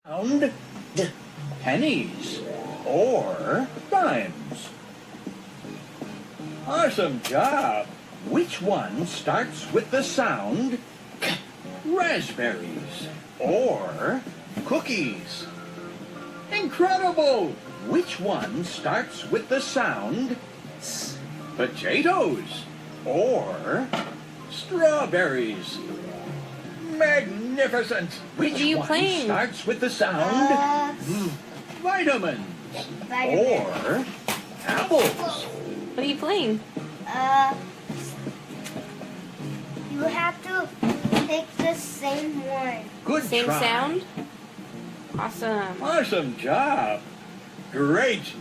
Sound pennies or dimes. Awesome job. Which one starts with the sound raspberries or cookies? Incredible. Which one starts with the sound potatoes or strawberries? Magnificent. Which one playing? starts with the sound vitamins or apples? What are you playing? You have to pick the same one. Good Same try. sound? Awesome. Awesome job. Great.